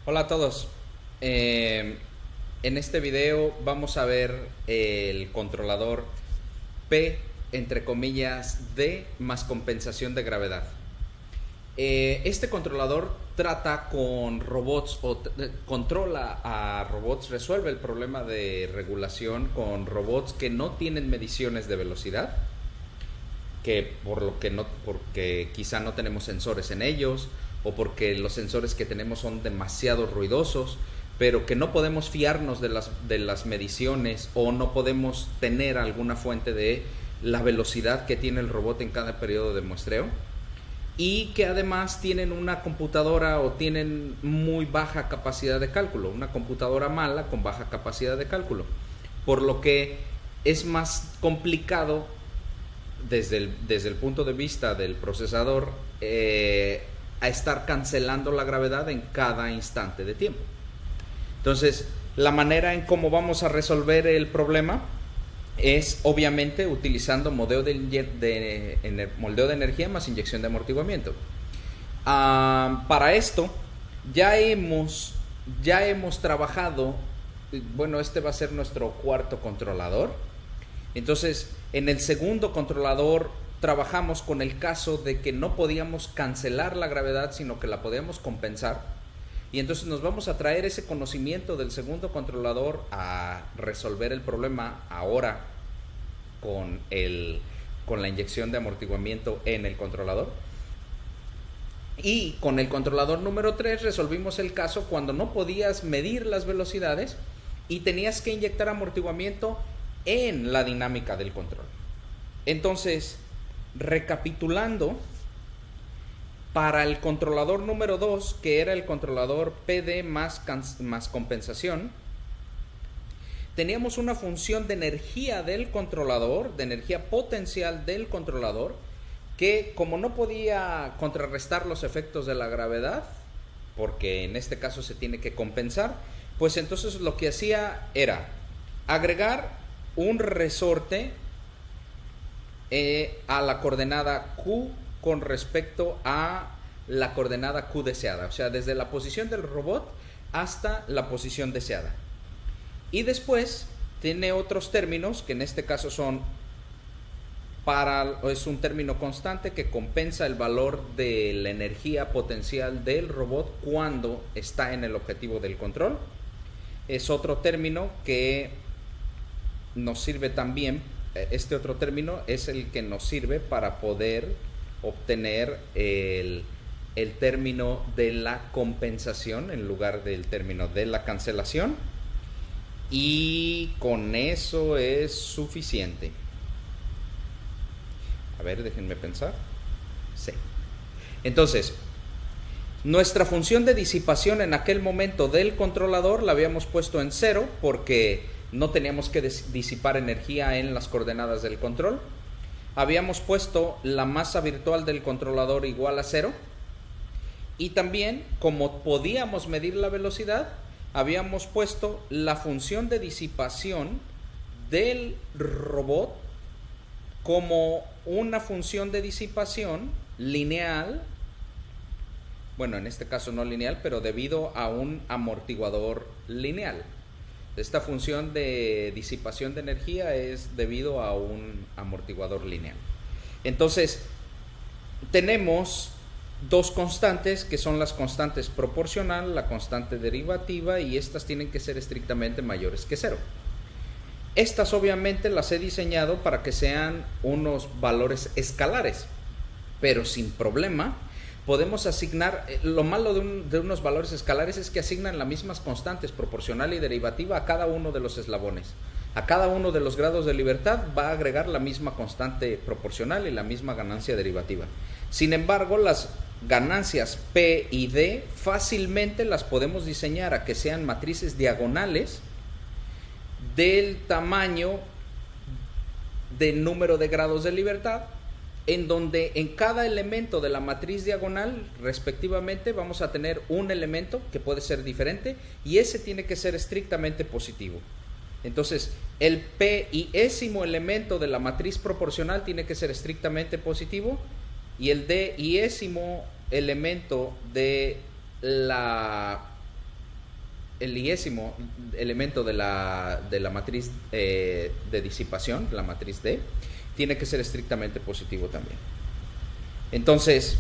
Hola a todos. En este video vamos a ver el controlador P, entre comillas, D más compensación de gravedad. Este controlador trata con robots controla a robots, resuelve el problema de regulación con robots que no tienen mediciones de velocidad, que porque quizá no tenemos sensores en ellos o porque los sensores que tenemos son demasiado ruidosos, pero que no podemos fiarnos de las mediciones o no podemos tener alguna fuente de la velocidad que tiene el robot en cada periodo de muestreo, y que además tienen una computadora o tienen muy baja capacidad de cálculo, una computadora mala con baja capacidad de cálculo, por lo que es más complicado desde el punto de vista del procesador a estar cancelando la gravedad en cada instante de tiempo. Entonces, la manera en cómo vamos a resolver el problema es obviamente utilizando moldeo de energía más inyección de amortiguamiento. Para esto ya hemos trabajado, bueno, este va a ser nuestro cuarto controlador. Entonces, en el segundo controlador trabajamos con el caso de que no podíamos cancelar la gravedad, sino que la podíamos compensar. Y entonces nos vamos a traer ese conocimiento del segundo controlador a resolver el problema ahora con la inyección de amortiguamiento en el controlador. Y con el controlador número 3 resolvimos el caso cuando no podías medir las velocidades y tenías que inyectar amortiguamiento en la dinámica del control. Entonces, recapitulando, para el controlador número 2, que era el controlador PD más compensación, teníamos una función de energía del controlador, de energía potencial del controlador, que como no podía contrarrestar los efectos de la gravedad, porque en este caso se tiene que compensar, pues entonces lo que hacía era agregar un resorte a la coordenada Q con respecto a la coordenada Q deseada, o sea, desde la posición del robot hasta la posición deseada. Y después tiene otros términos que en este caso es un término constante que compensa el valor de la energía potencial del robot cuando está en el objetivo del control. Es otro término que nos sirve también, este otro término es el que nos sirve para poder obtener el término de la compensación en lugar del término de la cancelación, y con eso es suficiente. A ver, déjenme pensar. Sí. Entonces, nuestra función de disipación en aquel momento del controlador la habíamos puesto en 0 porque no teníamos que disipar energía en las coordenadas del control. Habíamos puesto la masa virtual del controlador igual a 0. Y también, como podíamos medir la velocidad, habíamos puesto la función de disipación del robot como una función de disipación lineal. Bueno, en este caso no lineal, pero debido a un amortiguador lineal. Esta función de disipación de energía es debido a un amortiguador lineal. Entonces, tenemos dos constantes que son las constantes proporcional, la constante derivativa, y estas tienen que ser estrictamente mayores que 0. Estas obviamente las he diseñado para que sean unos valores escalares, pero sin problema podemos asignar. Lo malo de unos valores escalares es que asignan las mismas constantes proporcional y derivativa a cada uno de los eslabones. A cada uno de los grados de libertad va a agregar la misma constante proporcional y la misma ganancia derivativa. Sin embargo, las ganancias P y D fácilmente las podemos diseñar a que sean matrices diagonales del tamaño del número de grados de libertad, en donde en cada elemento de la matriz diagonal respectivamente vamos a tener un elemento que puede ser diferente, y ese tiene que ser estrictamente positivo. Entonces, el P y ésimo elemento de la matriz proporcional tiene que ser estrictamente positivo, y el D y ésimo elemento de la el iésimo elemento de la matriz de disipación, la matriz D, tiene que ser estrictamente positivo también. Entonces,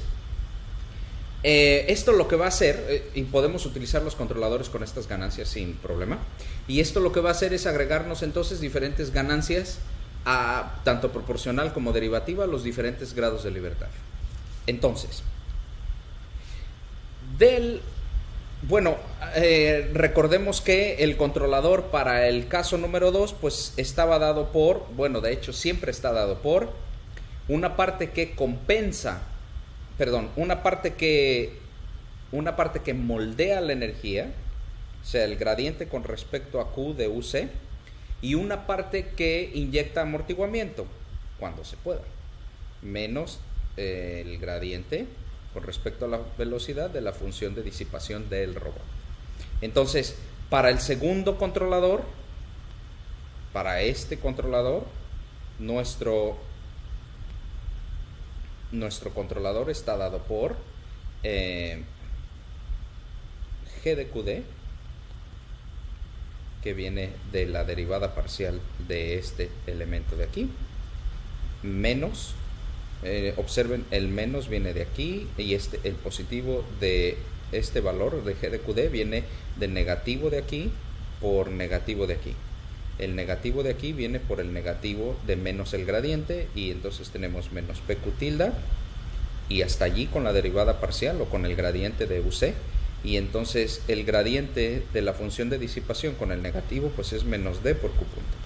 esto lo que va a hacer, y podemos utilizar los controladores con estas ganancias sin problema, y esto lo que va a hacer es agregarnos entonces diferentes ganancias a tanto proporcional como derivativa a los diferentes grados de libertad. Entonces, recordemos que el controlador para el caso número 2 pues estaba dado por, bueno, de hecho siempre está dado por una parte que compensa, perdón, una parte que moldea la energía, o sea, el gradiente con respecto a Q de UC, y una parte que inyecta amortiguamiento cuando se pueda, menos el gradiente con respecto a la velocidad de la función de disipación del robot. Entonces, para el segundo controlador, para este controlador, nuestro controlador está dado por G de QD, que viene de la derivada parcial de este elemento de aquí, menos, observen, el menos viene de aquí, y el positivo de este valor de G de QD viene del negativo de aquí por negativo de aquí. El negativo de aquí viene por el negativo de menos el gradiente, y entonces tenemos menos PQ tilde, y hasta allí con la derivada parcial o con el gradiente de UC. Y entonces el gradiente de la función de disipación con el negativo pues es menos D por Q punto.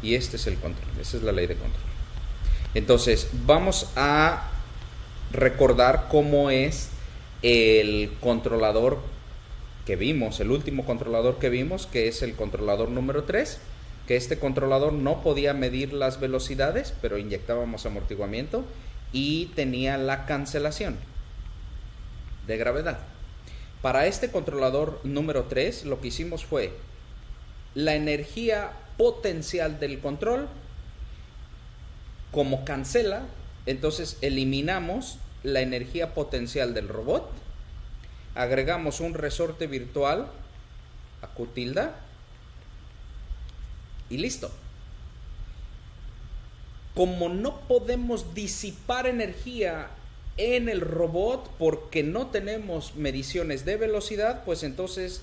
Y este es el control, esa es la ley de control. Entonces vamos a recordar cómo es el controlador que vimos, el último controlador que vimos, que es el controlador número 3, que este controlador no podía medir las velocidades, pero inyectábamos amortiguamiento y tenía la cancelación de gravedad. Para este controlador número 3, lo que hicimos fue la energía potencial del control, como cancela, entonces eliminamos la energía potencial del robot, agregamos un resorte virtual a Q tilde y listo. Como no podemos disipar energía en el robot porque no tenemos mediciones de velocidad, pues entonces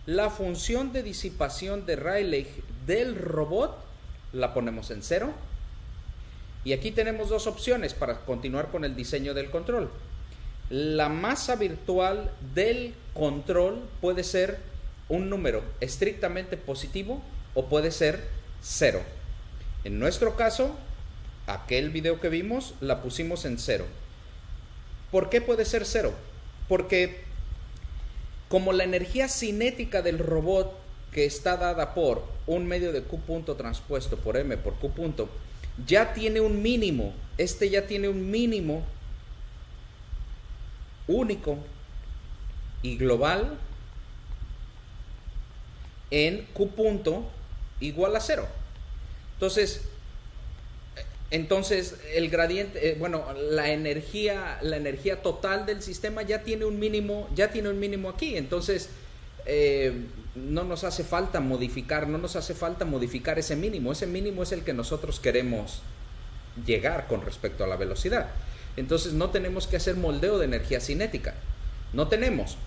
la función de disipación de Rayleigh del robot la ponemos en 0. Y aquí tenemos dos opciones para continuar con el diseño del control. La masa virtual del control puede ser un número estrictamente positivo o puede ser 0. En nuestro caso, aquel video que vimos la pusimos en 0. ¿Por qué puede ser 0? Porque como la energía cinética del robot, que está dada por un medio de Q punto transpuesto por M por Q punto, ya tiene un mínimo, ya tiene un mínimo único y global en Q punto igual a 0. Entonces el gradiente, la energía total del sistema ya tiene un mínimo aquí. Entonces no nos hace falta modificar ese mínimo. Ese mínimo es el que nosotros queremos llegar con respecto a la velocidad. Entonces no tenemos que hacer moldeo de energía cinética.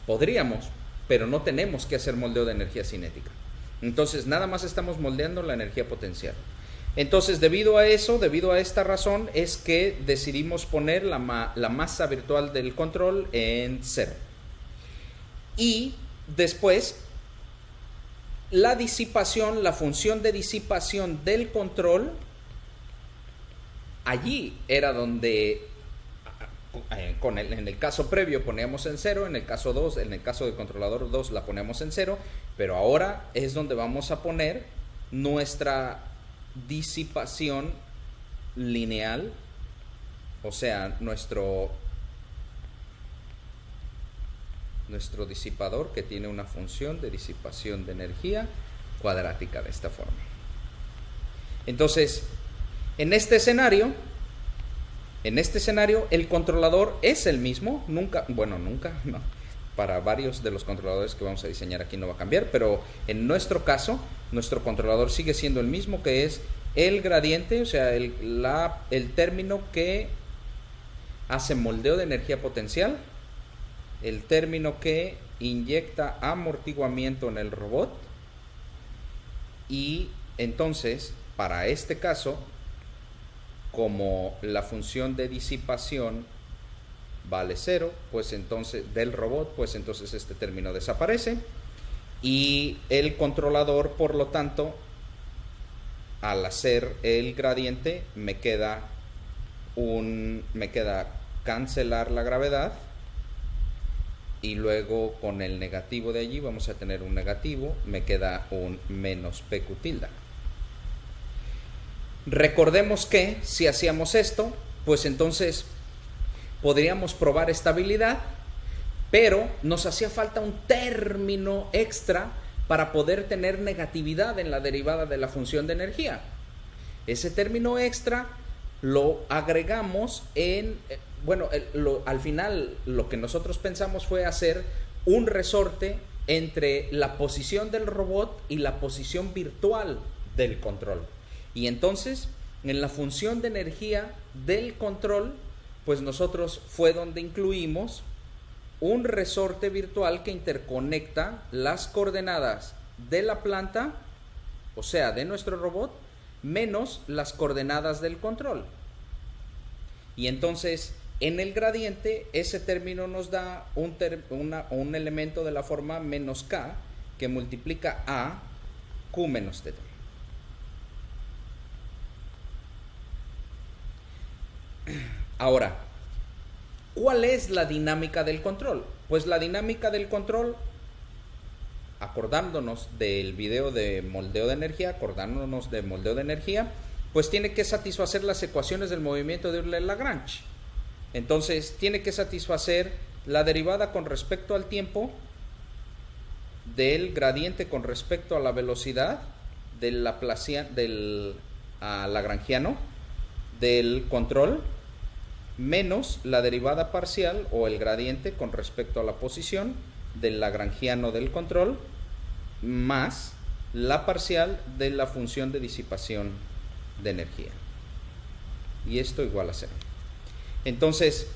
Podríamos, pero no tenemos que hacer moldeo de energía cinética. Entonces nada más estamos moldeando la energía potencial. Entonces, debido a esta razón, es que decidimos poner la masa virtual del control en 0. Y después, la disipación, la función de disipación del control, allí era donde, en el caso previo poníamos en 0, en el caso 2, en el caso del controlador 2 la ponemos en 0, pero ahora es donde vamos a poner nuestra disipación lineal, o sea, nuestro disipador, que tiene una función de disipación de energía cuadrática de esta forma. Entonces, en este escenario el controlador es el mismo, para varios de los controladores que vamos a diseñar aquí no va a cambiar, pero en nuestro caso, nuestro controlador sigue siendo el mismo, que es el gradiente, o sea, el término que hace moldeo de energía potencial, el término que inyecta amortiguamiento en el robot, y entonces, para este caso, como la función de disipación vale 0, pues entonces del robot, pues entonces este término desaparece y el controlador, por lo tanto, al hacer el gradiente me queda cancelar la gravedad, y luego con el negativo de allí vamos a tener un negativo, me queda un menos PQ tilde. Recordemos que si hacíamos esto, pues entonces podríamos probar estabilidad, pero nos hacía falta un término extra para poder tener negatividad en la derivada de la función de energía. Ese término extra lo agregamos al final lo que nosotros pensamos fue hacer un resorte entre la posición del robot y la posición virtual del control. Y entonces, en la función de energía del control, pues nosotros fue donde incluimos un resorte virtual que interconecta las coordenadas de la planta, o sea, de nuestro robot, menos las coordenadas del control. Y entonces, en el gradiente, ese término nos da un elemento de la forma menos K, que multiplica a Q menos θ. Ahora, ¿cuál es la dinámica del control? Pues la dinámica del control, acordándonos del video de moldeo de energía, pues tiene que satisfacer las ecuaciones del movimiento de Euler-Lagrange. Entonces, tiene que satisfacer la derivada con respecto al tiempo del gradiente con respecto a la velocidad del lagrangiano del control, menos la derivada parcial o el gradiente con respecto a la posición del lagrangiano del control, más la parcial de la función de disipación de energía. Y esto igual a 0. Entonces,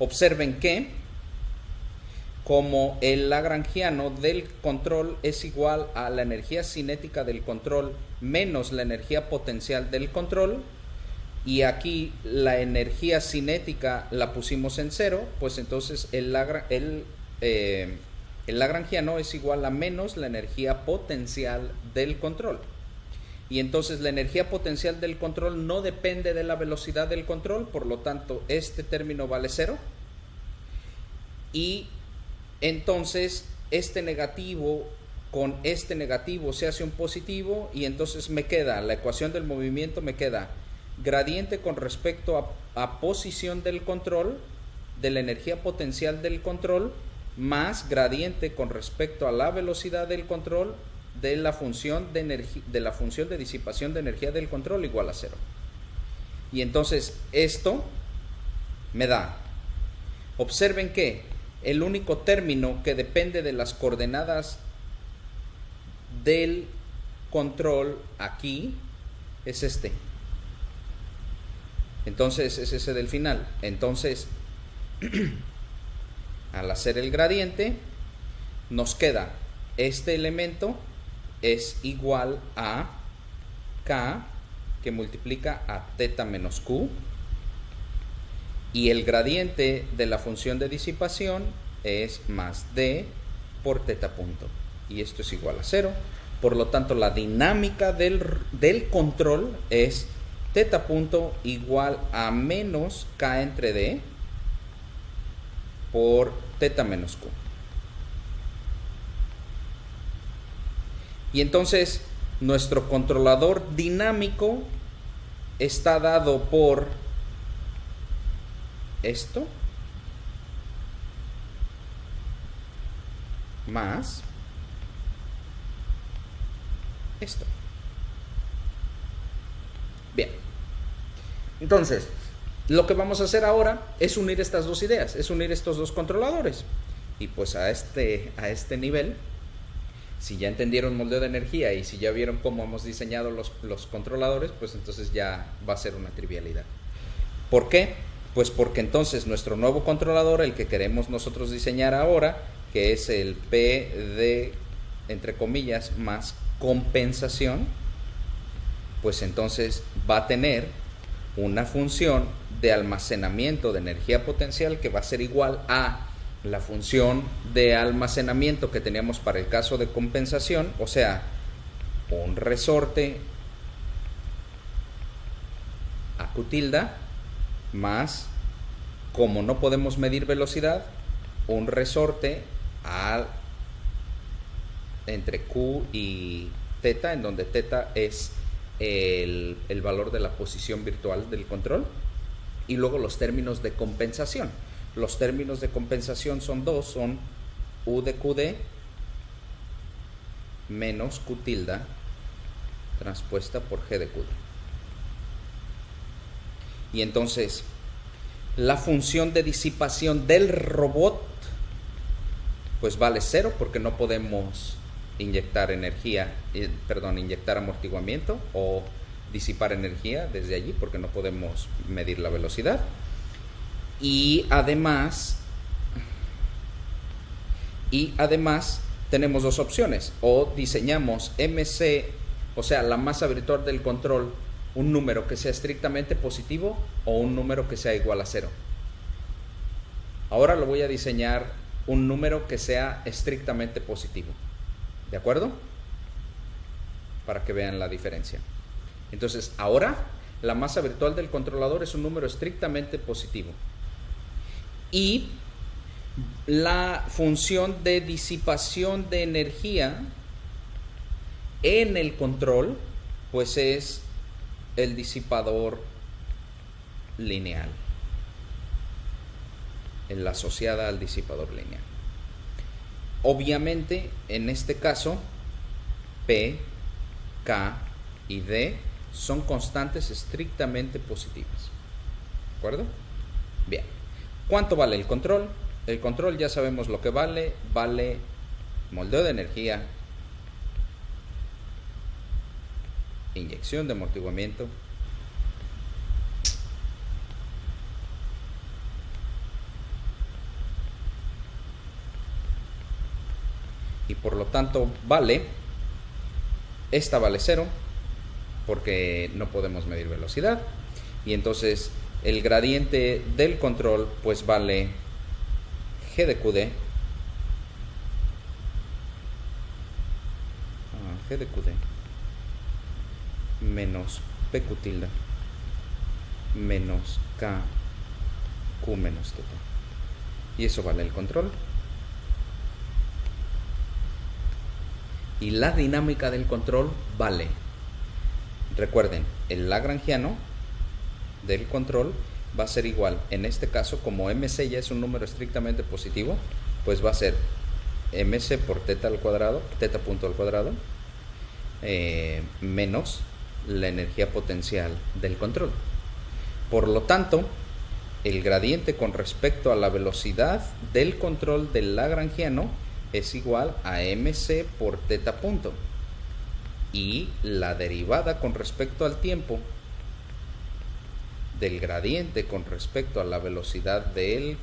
observen que como el lagrangiano del control es igual a la energía cinética del control menos la energía potencial del control, y aquí la energía cinética la pusimos en 0, pues entonces el lagrangiano es igual a menos la energía potencial del control. Y entonces la energía potencial del control no depende de la velocidad del control, por lo tanto este término vale 0. Y entonces este negativo con este negativo se hace un positivo, y entonces me queda la ecuación del movimiento, me queda gradiente con respecto a posición del control de la energía potencial del control, más gradiente con respecto a la velocidad del control de la función de disipación de energía del control igual a 0. Y entonces esto me da, observen que el único término que depende de las coordenadas del control aquí es este. Entonces es ese del final. Entonces, al hacer el gradiente, nos queda este elemento es igual a K, que multiplica a θ menos Q, y el gradiente de la función de disipación es más D por θ punto, y esto es igual a 0. Por lo tanto, la dinámica del control es θ punto igual a menos K entre D por θ menos Q. Y entonces nuestro controlador dinámico está dado por esto más esto. Bien, entonces Lo que vamos a hacer ahora es unir estas dos ideas, es unir estos dos controladores. Y pues a este nivel, si ya entendieron moldeo de energía y si ya vieron cómo hemos diseñado los controladores, pues entonces ya va a ser una trivialidad. ¿Por qué? Pues porque entonces nuestro nuevo controlador, el que queremos nosotros diseñar ahora, que es el P de, entre comillas, más compensación, pues entonces va a tener una función de almacenamiento de energía potencial que va a ser igual a la función de almacenamiento que teníamos para el caso de compensación, o sea, un resorte a Q tilde más, como no podemos medir velocidad, un resorte a entre Q y teta, en donde teta es el valor de la posición virtual del control, y luego los términos de compensación. Los términos de compensación son dos, son U de QD menos Q tilde transpuesta por G de QD. Y entonces la función de disipación del robot pues vale 0 porque no podemos inyectar energía, inyectar amortiguamiento o disipar energía desde allí porque no podemos medir la velocidad. Y además tenemos dos opciones: o diseñamos MC, o sea, la masa virtual del control, un número que sea estrictamente positivo o un número que sea igual a 0. Ahora lo voy a diseñar un número que sea estrictamente positivo, ¿de acuerdo? Para que vean la diferencia. Entonces ahora la masa virtual del controlador es un número estrictamente positivo y la función de disipación de energía en el control pues es el disipador lineal, en la asociada al disipador lineal. Obviamente en este caso P, K y D son constantes estrictamente positivas, ¿de acuerdo? Bien, ¿cuánto vale el control? El control ya sabemos lo que vale moldeo de energía, inyección de amortiguamiento, y por lo tanto esta vale 0 porque no podemos medir velocidad, y entonces el gradiente del control pues vale G de QD menos PQ tilde menos KQ menos teta, y eso vale el control. Y la dinámica del control vale, recuerden, el lagrangiano del control va a ser igual, en este caso como MC ya es un número estrictamente positivo, pues va a ser MC por teta al cuadrado, teta punto al cuadrado, menos la energía potencial del control. Por lo tanto, el gradiente con respecto a la velocidad del control del lagrangiano es igual a MC por teta punto, y la derivada con respecto al tiempo del gradiente con respecto a la velocidad del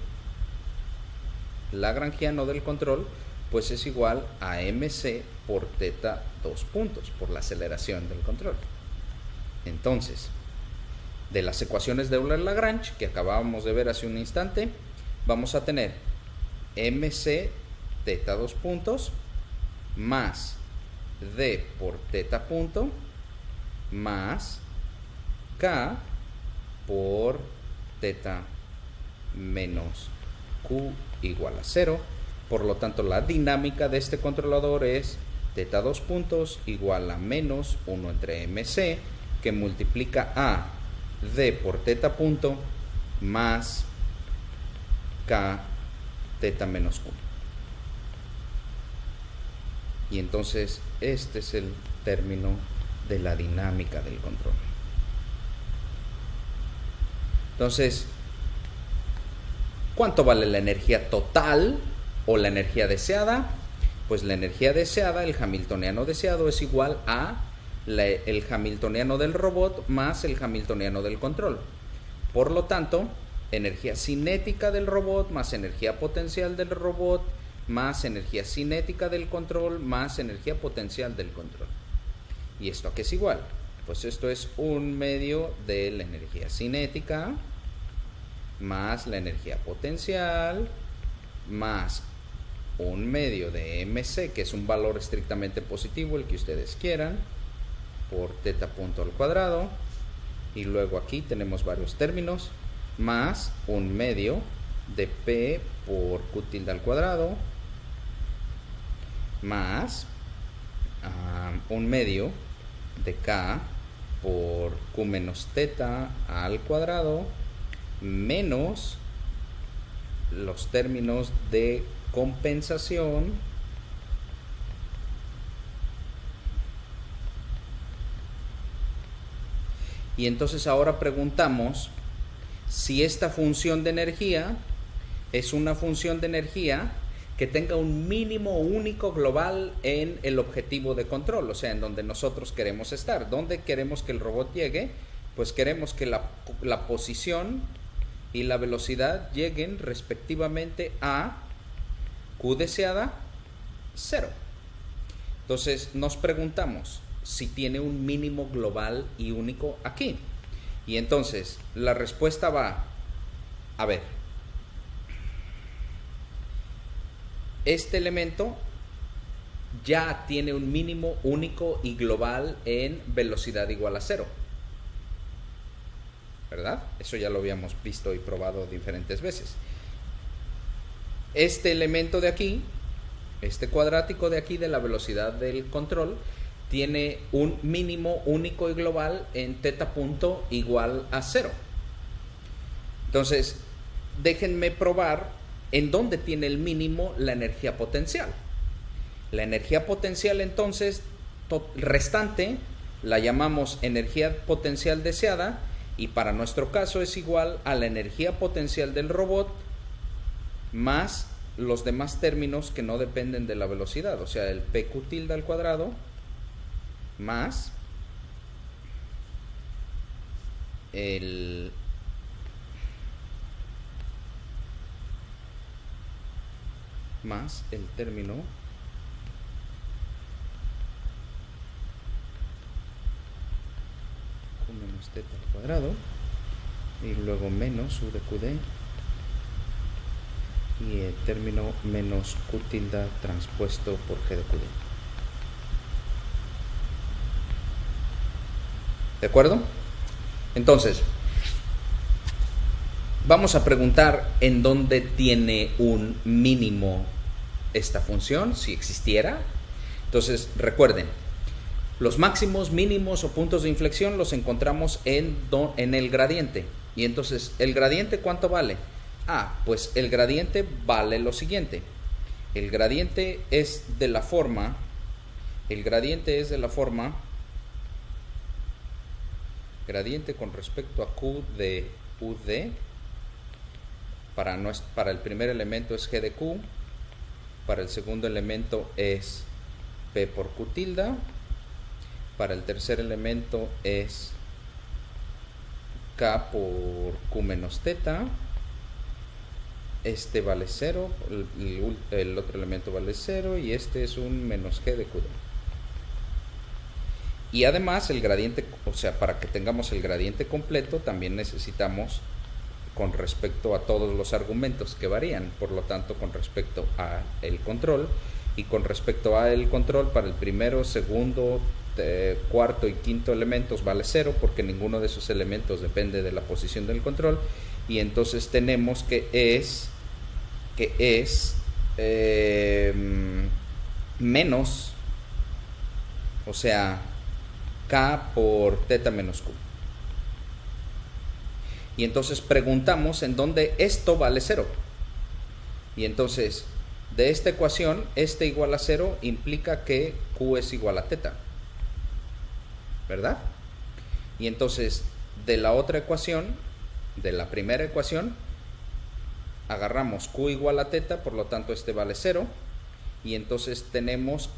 lagrangiano del control pues es igual a MC por teta 2 puntos, por la aceleración del control. Entonces, de las ecuaciones de Euler-Lagrange que acabábamos de ver hace un instante, vamos a tener MC teta 2 puntos más D por teta punto más K por teta menos Q igual a 0. Por lo tanto, la dinámica de este controlador es teta 2 puntos igual a menos 1 entre MC, que multiplica a D por teta punto más K teta menos Q. Y entonces este es el término de la dinámica del control. Entonces, ¿cuánto vale la energía total o la energía deseada? Pues la energía deseada, el hamiltoniano deseado, es igual a el hamiltoniano del robot más el hamiltoniano del control. Por lo tanto, energía cinética del robot más energía potencial del robot más energía cinética del control más energía potencial del control. ¿Y esto a qué es igual? Pues esto es 1/2 de la energía cinética más la energía potencial más 1/2 de mc, que es un valor estrictamente positivo, el que ustedes quieran, por teta punto al cuadrado. Y luego aquí tenemos varios términos, más 1/2 de P por Q tilde al cuadrado, más 1/2 de K por Q menos teta al cuadrado, menos los términos de compensación y entonces ahora preguntamos si esta función de energía es una función de energía que tenga un mínimo único global en el objetivo de control, o sea, en donde nosotros queremos estar. ¿Dónde queremos que el robot llegue? Pues queremos que la posición y la velocidad lleguen respectivamente a Q deseada 0. Entonces nos preguntamos si tiene un mínimo global y único aquí. Y entonces la respuesta va a ver, este elemento ya tiene un mínimo único y global en velocidad igual a 0, ¿verdad? Eso ya lo habíamos visto y probado diferentes veces. Este elemento de aquí, este cuadrático de aquí de la velocidad del control, tiene un mínimo único y global en teta punto igual a 0. Entonces, déjenme probar en dónde tiene el mínimo la energía potencial. La energía potencial entonces restante la llamamos energía potencial deseada, y para nuestro caso es igual a la energía potencial del robot más los demás términos que no dependen de la velocidad, o sea, el PQ tilde al cuadrado más el término Q menos teta al cuadrado y luego menos U de QD y el término menos Q tilde transpuesto por G de QD. ¿De acuerdo? Entonces, vamos a preguntar en dónde tiene un mínimo esta función, si existiera. Entonces, recuerden, los máximos, mínimos o puntos de inflexión los encontramos en el gradiente. Y entonces, ¿el gradiente cuánto vale? Pues el gradiente vale lo siguiente. El gradiente es de la forma, gradiente con respecto a Q de UD, para el primer elemento es G de Q, para el segundo elemento es P por Q tilde, para el tercer elemento es K por Q menos teta, este vale 0, el otro elemento vale 0 y este es un menos G de QD. Y además el gradiente, o sea, para que tengamos el gradiente completo también necesitamos con respecto a todos los argumentos que varían, por lo tanto con respecto a el control, y con respecto a el control para el primero, segundo, cuarto y quinto elementos vale 0 porque ninguno de esos elementos depende de la posición del control, y entonces tenemos que es menos, o sea, K por teta menos Q. Y entonces preguntamos en dónde esto vale 0. Y entonces, de esta ecuación, este igual a 0 implica que Q es igual a teta, ¿verdad? Y entonces, de la otra ecuación, de la primera ecuación, agarramos Q igual a teta, por lo tanto este vale 0, y entonces tenemos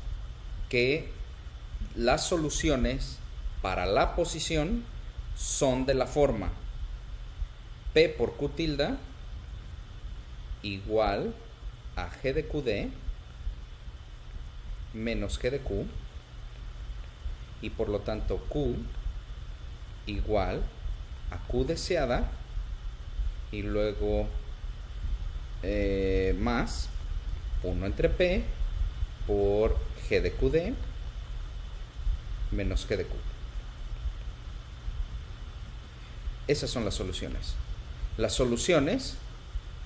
que las soluciones para la posición son de la forma P por Q tilde igual a G de QD menos G de Q, y por lo tanto Q igual a Q deseada y luego más 1 entre P por G de QD menos G de Q. Esas son las soluciones. Las soluciones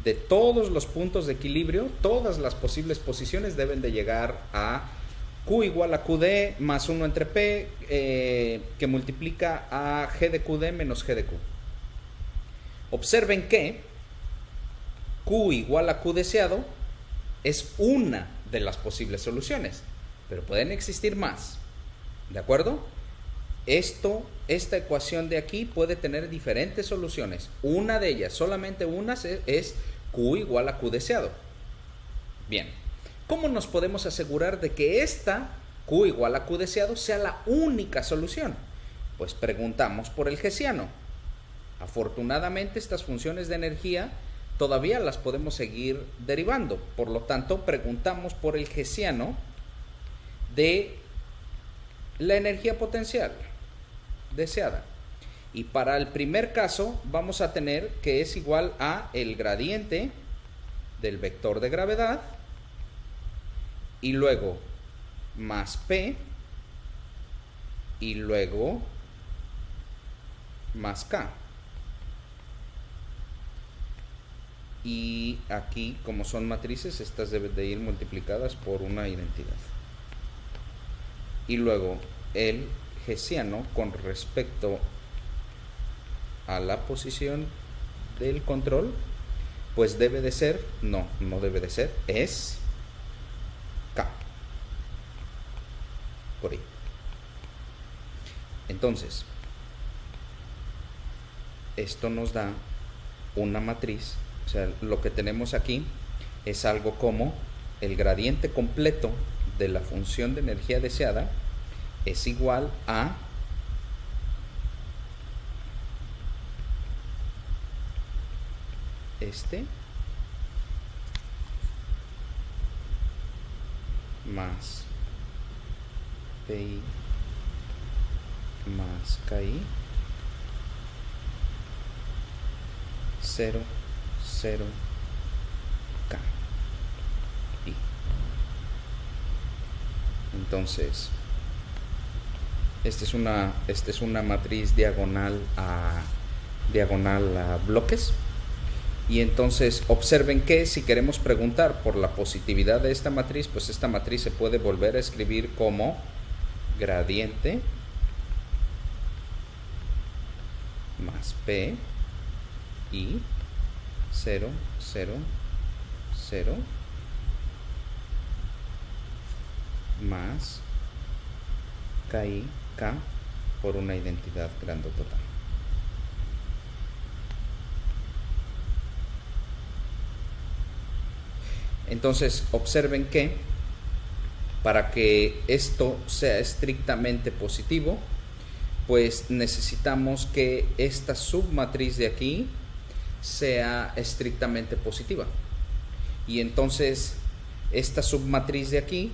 de todos los puntos de equilibrio, todas las posibles posiciones deben de llegar a Q igual a QD más 1 entre P que multiplica a G de QD menos G de Q. Observen que Q igual a Q deseado es una de las posibles soluciones, pero pueden existir más. ¿De acuerdo? Esta ecuación de aquí puede tener diferentes soluciones. Una de ellas, solamente una, es Q igual a Q deseado. Bien, ¿cómo nos podemos asegurar de que esta Q igual a Q deseado sea la única solución? Pues preguntamos por el hessiano. Afortunadamente estas funciones de energía todavía las podemos seguir derivando. Por lo tanto, preguntamos por el hessiano de la energía potencial deseada. Y para el primer caso vamos a tener que es igual a el gradiente del vector de gravedad y luego más P y luego más K. Y aquí, como son matrices, estas deben de ir multiplicadas por una identidad. Y luego el hessiano con respecto a la posición del control, pues debe de ser, no debe de ser, es K. Por ahí. Entonces, esto nos da una matriz. O sea, lo que tenemos aquí es algo como el gradiente completo de la función de energía deseada es igual a este más PI más KI 0, 0, K. I. Entonces, esta es una matriz diagonal a bloques. Y entonces observen que si queremos preguntar por la positividad de esta matriz, pues esta matriz se puede volver a escribir como gradiente más P y 0, 0, 0 más KI, K por una identidad grandotota. Entonces observen que para que esto sea estrictamente positivo, pues necesitamos que esta submatriz de aquí sea estrictamente positiva. Y entonces esta submatriz de aquí,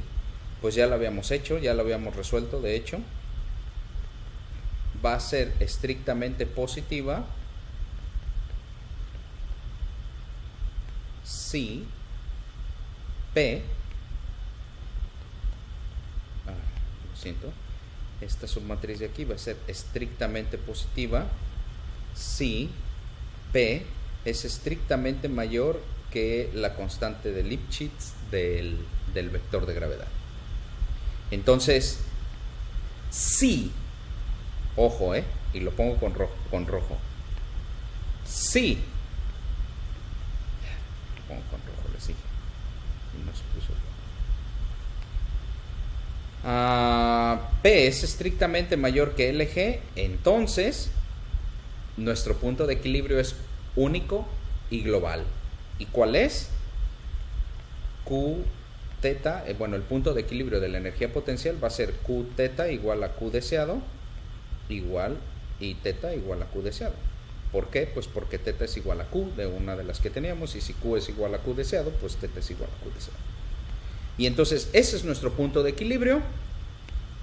pues ya la habíamos hecho, ya la habíamos resuelto, de hecho, va a ser estrictamente positiva si P, lo siento, esta submatriz de aquí va a ser estrictamente positiva si P es estrictamente mayor que la constante de Lipschitz del vector de gravedad. Entonces, si, ojo, y lo pongo con rojo, si, lo pongo con rojo, les dije, y no se puso. P es estrictamente mayor que LG, entonces nuestro punto de equilibrio es único y global. ¿Y cuál es? Q teta, bueno, el punto de equilibrio de la energía potencial va a ser Q teta igual a Q deseado, igual, y teta igual a Q deseado. ¿Por qué? Pues porque teta es igual a Q de una de las que teníamos, y si Q es igual a Q deseado, pues teta es igual a Q deseado. Y entonces ese es nuestro punto de equilibrio,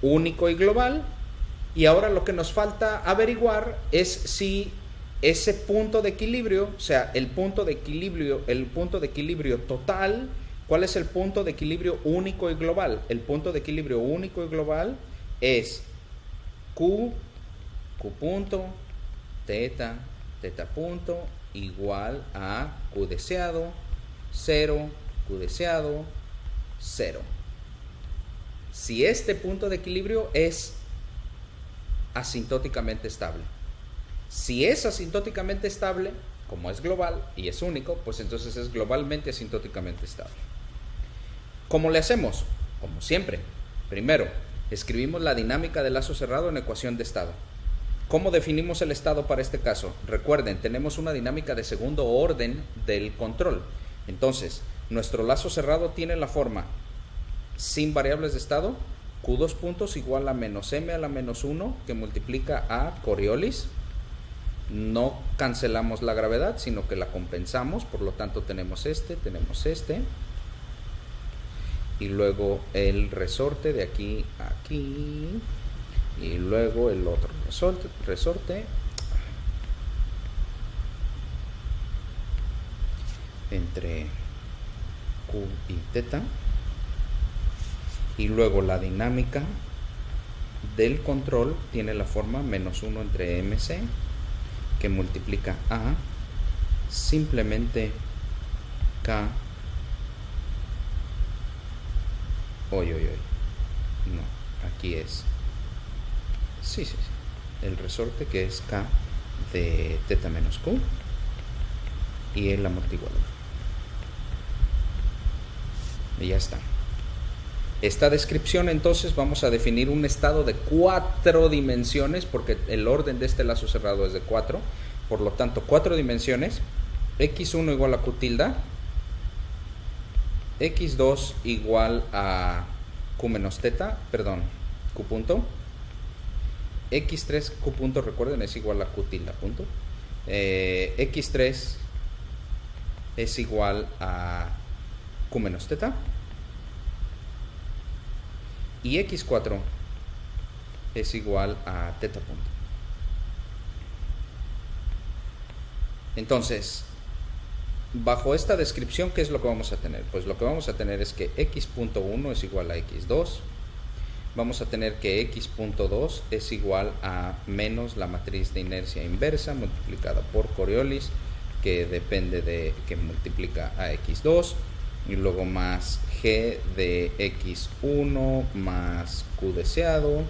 único y global. Y ahora lo que nos falta averiguar es si ese punto de equilibrio, o sea, el punto de equilibrio total, ¿cuál es el punto de equilibrio único y global? El punto de equilibrio único y global es Q punto, teta punto, igual a Q deseado, 0, Q deseado, 0. Si este punto de equilibrio es asintóticamente estable. Si es asintóticamente estable, como es global y es único, pues entonces es globalmente asintóticamente estable. ¿Cómo le hacemos? Como siempre. Primero, escribimos la dinámica del lazo cerrado en ecuación de estado. ¿Cómo definimos el estado para este caso? Recuerden, tenemos una dinámica de segundo orden del control. Entonces, nuestro lazo cerrado tiene la forma sin variables de estado, Q2 puntos igual a menos M a la menos 1, que multiplica a Coriolis. No cancelamos la gravedad, sino que la compensamos, por lo tanto tenemos este, y luego el resorte de aquí a aquí, y luego el otro resorte entre Q y teta, y luego la dinámica del control tiene la forma menos 1 entre MC, que multiplica a simplemente K. No, aquí es sí, el resorte, que es K de teta menos Q, y el amortiguador. Y ya está. Esta descripción, entonces, vamos a definir un estado de 4 dimensiones, porque el orden de este lazo cerrado es de 4, por lo tanto 4 dimensiones. X1 igual a Q tilde, X2 igual a Q menos teta, Q punto, X3, Q punto, recuerden, es igual a Q tilde punto, X3 es igual a Q menos teta, y X4 es igual a teta punto. Entonces, bajo esta descripción, ¿qué es lo que vamos a tener? Pues lo que vamos a tener es que X.1 es igual a X2. Vamos a tener que X.2 es igual a menos la matriz de inercia inversa multiplicada por Coriolis, que depende de, que multiplica a X2. Y luego más G de X1 más Q deseado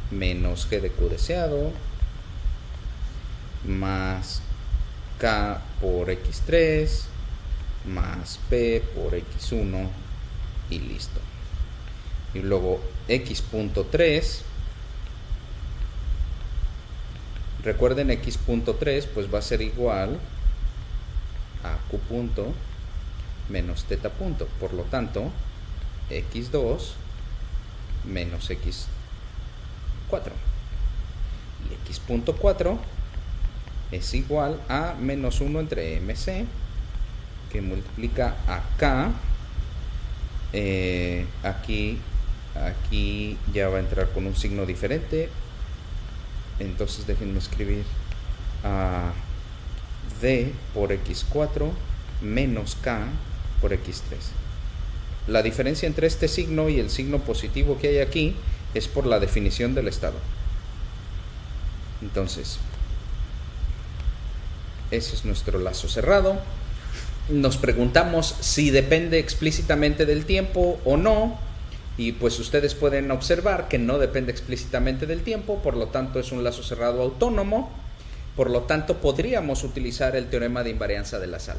menos G de Q deseado más K por X3 más P por X1, y listo. Y luego X.3, recuerden, X.3 pues va a ser igual a Q punto menos teta punto, por lo tanto X2 menos X4, y X.4 es igual a menos 1 entre MC, que multiplica a K, aquí ya va a entrar con un signo diferente, entonces déjenme escribir a D por X4 menos K por X3. La diferencia entre este signo y el signo positivo que hay aquí es por la definición del estado. Entonces, ese es nuestro lazo cerrado. Nos preguntamos si depende explícitamente del tiempo o no, y pues ustedes pueden observar que no depende explícitamente del tiempo, por lo tanto es un lazo cerrado autónomo, por lo tanto podríamos utilizar el teorema de invarianza de la sal.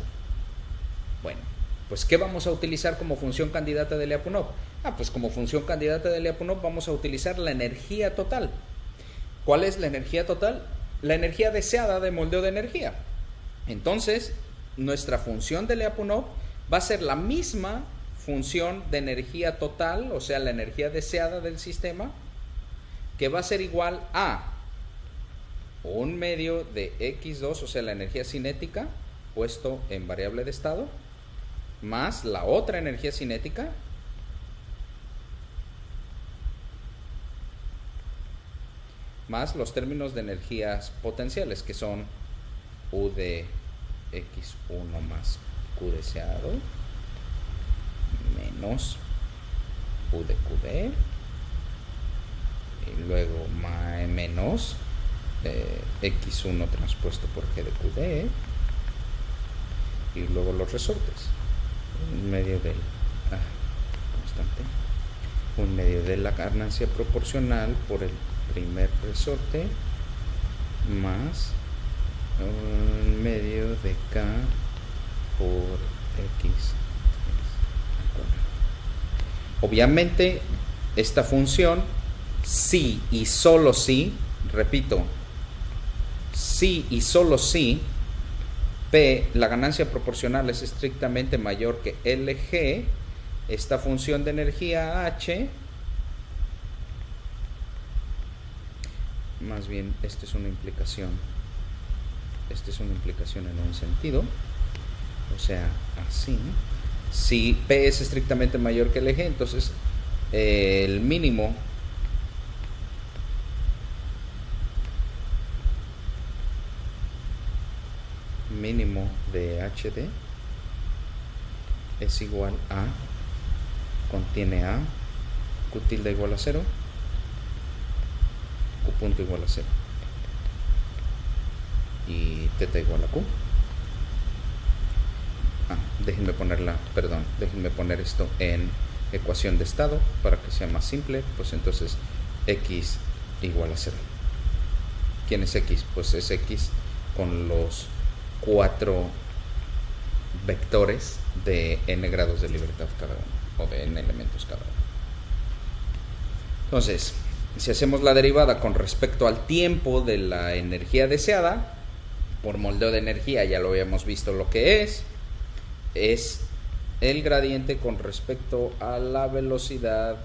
Bueno, pues ¿qué vamos a utilizar como función candidata de Lyapunov? Pues como función candidata de Lyapunov vamos a utilizar la energía total. ¿Cuál es la energía total? La energía deseada de moldeo de energía. Entonces, nuestra función de Lyapunov va a ser la misma función de energía total, o sea, la energía deseada del sistema, que va a ser igual a 1/2 de x2, o sea, la energía cinética, puesto en variable de estado, más la otra energía cinética, más los términos de energías potenciales, que son U de x1 más q deseado, menos U de qd, y luego menos x1 transpuesto por g de qd, y luego los resortes, 1/2 del constante, 1/2 de la ganancia proporcional por el primer resorte, más 1/2 de k por x. Obviamente esta función, si y solo si, repito, si y solo si P, la ganancia proporcional, es estrictamente mayor que LG, esta función de energía H, más bien esta es una implicación en un sentido, o sea, así. Si P es estrictamente mayor que LG, entonces el mínimo de HD es igual a, contiene a, Q tilde igual a 0, Q punto igual a 0 y teta igual a Q. Déjenme poner esto en ecuación de estado para que sea más simple. Pues entonces X igual a 0. ¿Quién es X? Pues es X con los 4 vectores de n grados de libertad cada uno, o de n elementos cada uno. Entonces, si hacemos la derivada con respecto al tiempo de la energía deseada, por moldeo de energía ya lo habíamos visto lo que es el gradiente con respecto a la velocidad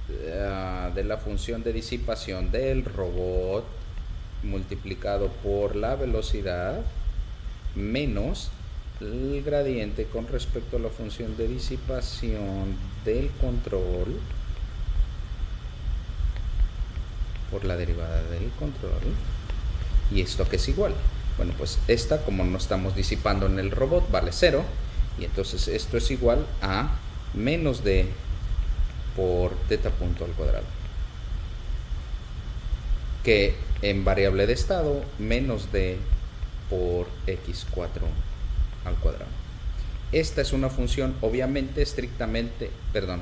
de la función de disipación del robot multiplicado por la velocidad menos el gradiente con respecto a la función de disipación del control por la derivada del control. ¿Y esto qué es igual? Bueno, pues esta, como no estamos disipando en el robot, vale 0, y entonces esto es igual a menos d por teta punto al cuadrado, que en variable de estado menos d por x4 al cuadrado. Esta es una función obviamente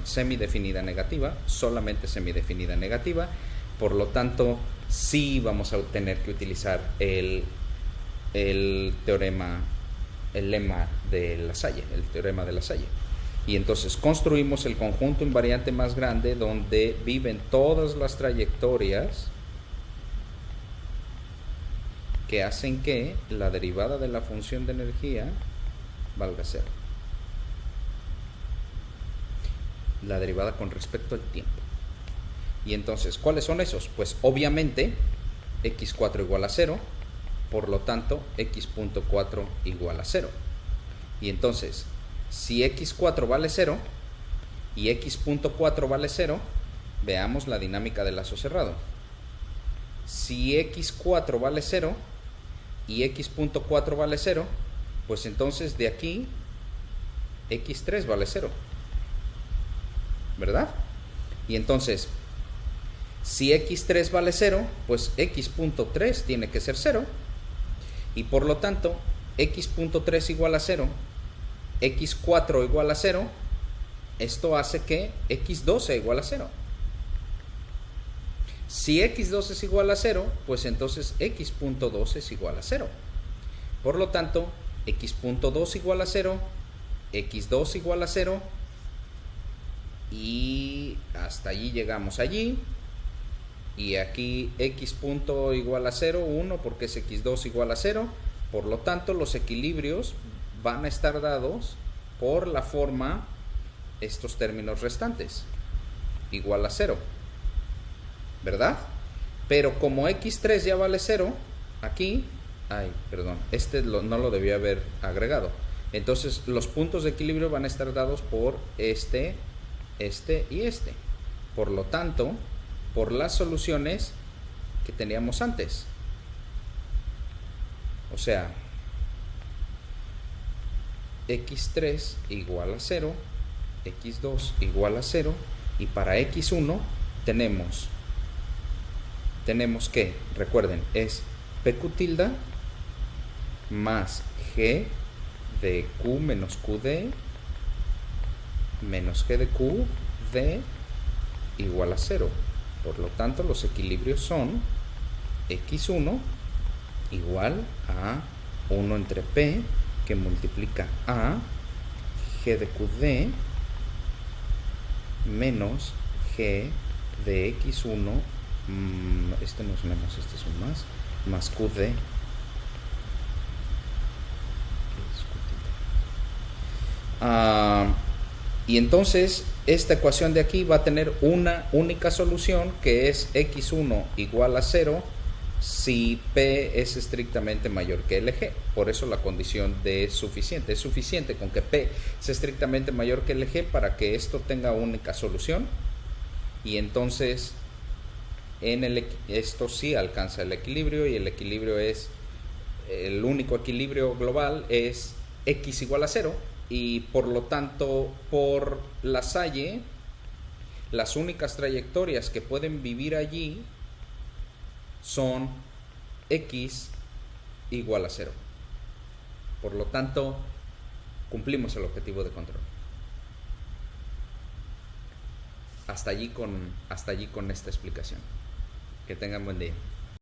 semidefinida negativa, solamente semidefinida negativa, por lo tanto sí vamos a tener que utilizar el teorema, el lema de Lasalle, el teorema de Lasalle. Y entonces construimos el conjunto invariante más grande donde viven todas las trayectorias que hacen que la derivada de la función de energía valga 0. La derivada con respecto al tiempo. Y entonces, ¿cuáles son esos? Pues obviamente x4 igual a 0, por lo tanto x.4 igual a 0. Y entonces, si x4 vale 0 y x.4 vale 0, veamos la dinámica del lazo cerrado. Si x4 vale 0 y x.4 vale 0, pues entonces de aquí x3 vale 0, ¿verdad? Y entonces, si x3 vale 0, pues x.3 tiene que ser 0, y por lo tanto x.3 igual a 0, x4 igual a 0, esto hace que x2 sea igual a 0. Si x2 es igual a 0, pues entonces x.2 es igual a 0. Por lo tanto, x.2 igual a 0, x2 igual a 0, y hasta allí llegamos allí. Y aquí x punto igual a 0, 1, porque es x2 igual a 0, Por lo tanto, los equilibrios van a estar dados por la forma, estos términos restantes, igual a 0, ¿verdad? Pero como x3 ya vale 0, aquí, no lo debía haber agregado. Entonces, los puntos de equilibrio van a estar dados por este y este. Por lo tanto, por las soluciones que teníamos antes. O sea, x3 igual a 0, x2 igual a 0, y para x1 tenemos que, recuerden, es pq tilde más g de q menos qd menos g de q d igual a 0. Por lo tanto, los equilibrios son x1 igual a 1 entre p que multiplica a g de qd menos g de x1, este no es menos, este es un más qd. Y entonces esta ecuación de aquí va a tener una única solución, que es x1 igual a 0 si p es estrictamente mayor que LG. Por eso la condición de es suficiente. Es suficiente con que p sea estrictamente mayor que LG para que esto tenga única solución. Y entonces esto sí alcanza el equilibrio, y el equilibrio es, el único equilibrio global es x igual a 0. Y por lo tanto, por la Salle, las únicas trayectorias que pueden vivir allí son x igual a 0. Por lo tanto, cumplimos el objetivo de control. Hasta allí con esta explicación. Que tengan buen día.